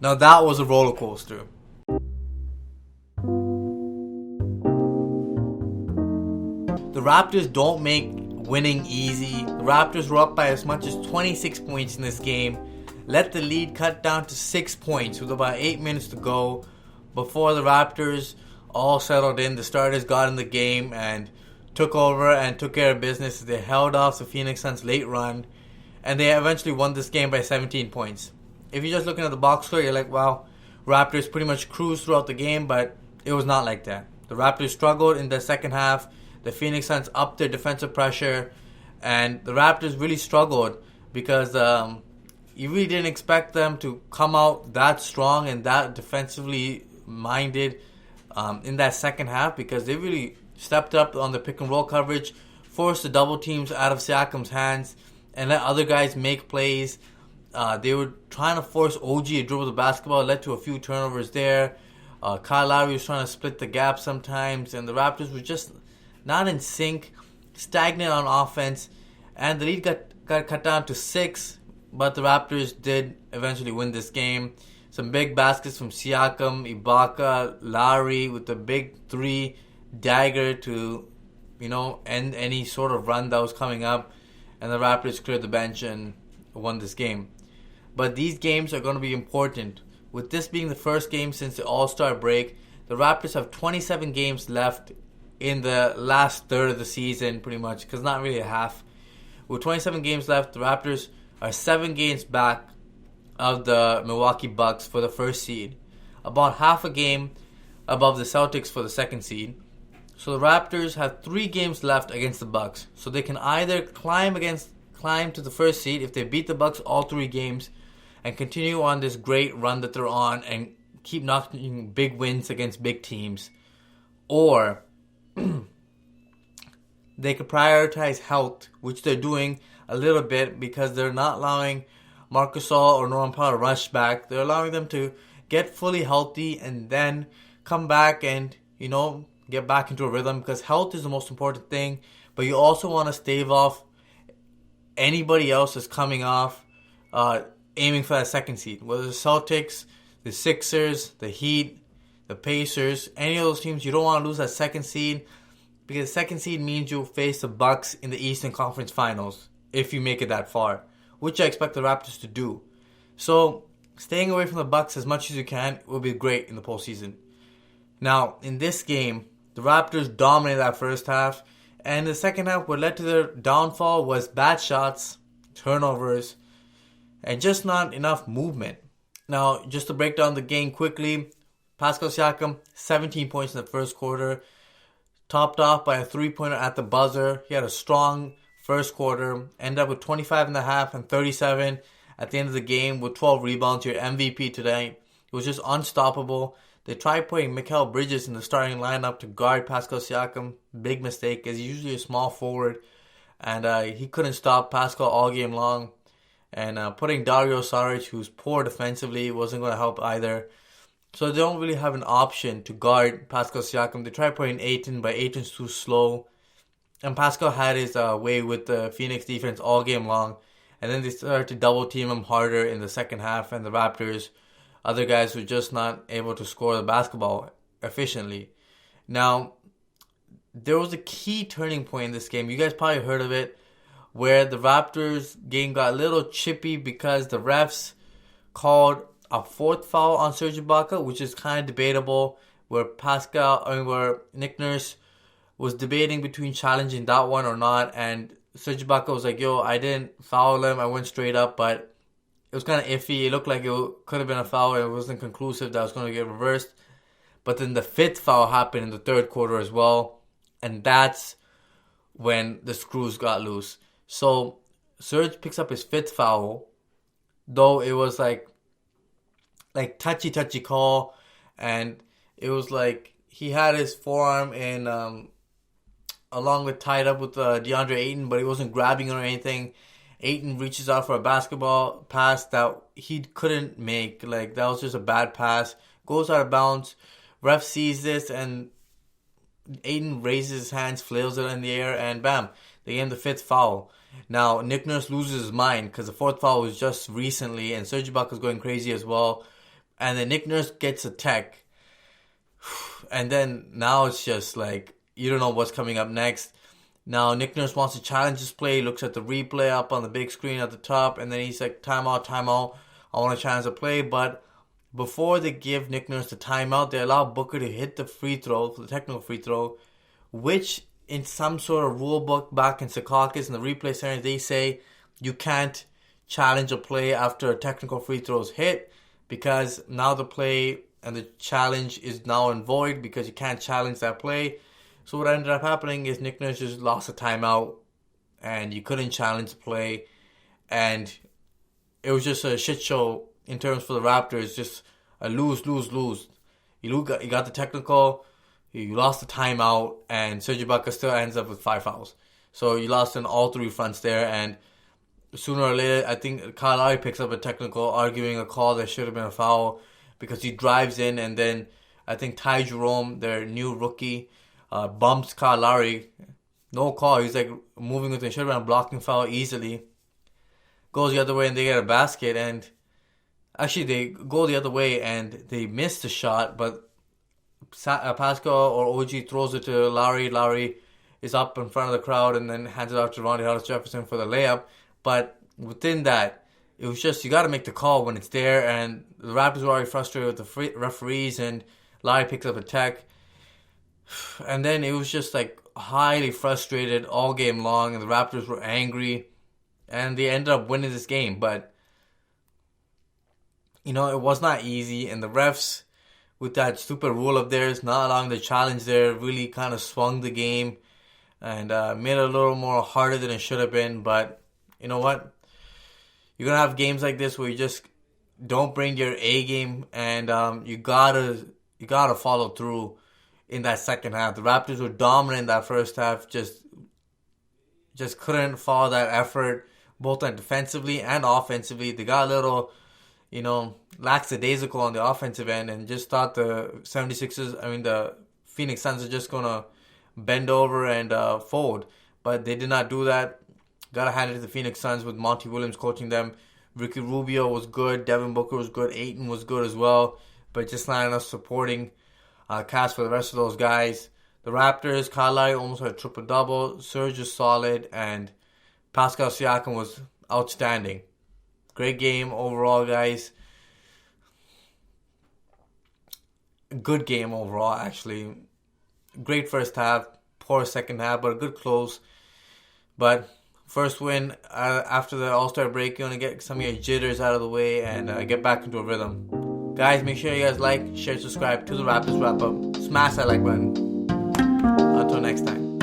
Now that was a roller coaster. The Raptors don't make winning easy. The Raptors were up by as much as 26 points in this game. Let the lead cut down to 6 points with about 8 minutes to go. Before the Raptors all settled in, the starters got in the game and took over and took care of business. They held off the Phoenix Suns' late run, and they eventually won this game by 17 points. If you're just looking at the box score, you're like, wow, Raptors pretty much cruised throughout the game, but it was not like that. The Raptors struggled in the second half. The Phoenix Suns upped their defensive pressure, and the Raptors really struggled because you really didn't expect them to come out that strong and that defensively minded in that second half, because they really stepped up on the pick and roll coverage, forced the double teams out of Siakam's hands, and let other guys make plays. They were trying to force OG to dribble the basketball. It led to a few turnovers there. Kyle Lowry was trying to split the gap sometimes, and the Raptors were just not in sync, stagnant on offense, and the lead got cut down to 6, but the Raptors did eventually win this game. Some big baskets from Siakam, Ibaka, Lowry with the big 3 dagger to, end any sort of run that was coming up, and the Raptors cleared the bench and won this game. But these games are going to be important. With this being the first game since the All-Star break, the Raptors have 27 games left in the last third of the season, pretty much, because not really a half. With 27 games left, the Raptors are 7 games back of the Milwaukee Bucks for the first seed, about half a game above the Celtics for the second seed. So the Raptors have 3 games left against the Bucks, so they can either climb to the first seed if they beat the Bucks all 3 games and continue on this great run that they're on and keep knocking big wins against big teams, or they could prioritize health, which they're doing a little bit because they're not allowing Marc Gasol or Norman Powell to rush back. They're allowing them to get fully healthy and then come back and, get back into a rhythm, because health is the most important thing, but you also want to stave off anybody else that's coming off aiming for that second seed. Whether the Celtics, the Sixers, the Heat, the Pacers, any of those teams, you don't want to lose that second seed, because second seed means you'll face the Bucks in the Eastern Conference Finals if you make it that far, which I expect the Raptors to do. So staying away from the Bucks as much as you can will be great in the postseason. Now, in this game, the Raptors dominated that first half, and the second half, what led to their downfall was bad shots, turnovers, and just not enough movement. Now, just to break down the game quickly, Pascal Siakam, 17 points in the first quarter, topped off by a 3-pointer at the buzzer. He had a strong first quarter, ended up with 25 in the half and 37 at the end of the game with 12 rebounds. Your MVP today. It was just unstoppable. They tried putting Mikal Bridges in the starting lineup to guard Pascal Siakam. Big mistake, as he's usually a small forward, and he couldn't stop Pascal all game long. And putting Dario Saric, who's poor defensively, wasn't going to help either. So they don't really have an option to guard Pascal Siakam. They tried putting Ayton, but Ayton's too slow. And Pascal had his way with the Phoenix defense all game long. And then they started to double team him harder in the second half. And the Raptors, other guys were just not able to score the basketball efficiently. Now, there was a key turning point in this game. You guys probably heard of it, where the Raptors game got a little chippy because the refs called a 4th foul on Serge Ibaka, which is kind of debatable, where Nick Nurse was debating between challenging that one or not, and Serge Ibaka was like, yo, I didn't foul him, I went straight up, but it was kind of iffy. It looked like it could have been a foul, and it wasn't conclusive that was going to get reversed. But then the 5th foul happened in the third quarter as well, and that's when the screws got loose. So Serge picks up his 5th foul, though it was like touchy call, and it was like he had his forearm in along with tied up with DeAndre Ayton, but he wasn't grabbing or anything. Ayton reaches out for a basketball pass that he couldn't make. Like, that was just a bad pass. Goes out of bounds. Ref sees this, and Ayton raises his hands, flails it in the air, and bam, they gave him the 5th foul. Now, Nick Nurse loses his mind because the 4th foul was just recently, and Serge Ibaka was going crazy as well. And then Nick Nurse gets a tech. And then now it's just like, you don't know what's coming up next. Now Nick Nurse wants to challenge this play, looks at the replay up on the big screen at the top, and then he's like, timeout, timeout. I want to challenge the play. But before they give Nick Nurse the timeout, they allow Booker to hit the free throw, the technical free throw, which in some sort of rule book back in Secaucus in the replay center, they say you can't challenge a play after a technical free throw is hit, because now the play and the challenge is now in void because you can't challenge that play. So what ended up happening is Nick Nurse just lost a timeout and you couldn't challenge the play. And it was just a shit show in terms for the Raptors. Just a lose, lose, lose. You got the technical, you lost the timeout, and Serge Ibaka still ends up with 5 fouls. So you lost on all 3 fronts there. And sooner or later, I think Kyle Lowry picks up a technical, arguing a call that should have been a foul, because he drives in, and then I think Ty Jerome, their new rookie, bumps Kyle Lowry. No call. He's like moving with the should have been a blocking foul easily. Goes the other way and they get a basket. And actually they go the other way and they miss the shot. But Pascal or OG throws it to Lowry. Lowry is up in front of the crowd and then hands it out to Rondae Hollis-Jefferson for the layup. But within that, it was just, you got to make the call when it's there. And the Raptors were already frustrated with the referees, and Lowry picks up a tech. And then it was just like highly frustrated all game long, and the Raptors were angry, and they ended up winning this game. But it was not easy, and the refs, with that stupid rule of theirs, not allowing the challenge there, really kind of swung the game and made it a little more harder than it should have been. But you know what? You're gonna have games like this where you just don't bring your A game, and you gotta follow through in that second half. The Raptors were dominant in that first half, just couldn't follow that effort, both defensively and offensively. They got a little, lackadaisical on the offensive end, and just thought the Phoenix Suns are just going to bend over and fold. But they did not do that. Got to hand it to the Phoenix Suns with Monty Williams coaching them. Ricky Rubio was good. Devin Booker was good. Ayton was good as well. But just not enough supporting cast for the rest of those guys. The Raptors, Kyle Lowry almost had a triple-double. Serge is solid. And Pascal Siakam was outstanding. Great game overall, guys. Good game overall, actually. Great first half. Poor second half, but a good close. But first win after the All-Star break. You want to get some of your jitters out of the way and get back into a rhythm. Guys, make sure you guys like, share, subscribe to the Raptors Wrap Up. Smash that like button. Until next time.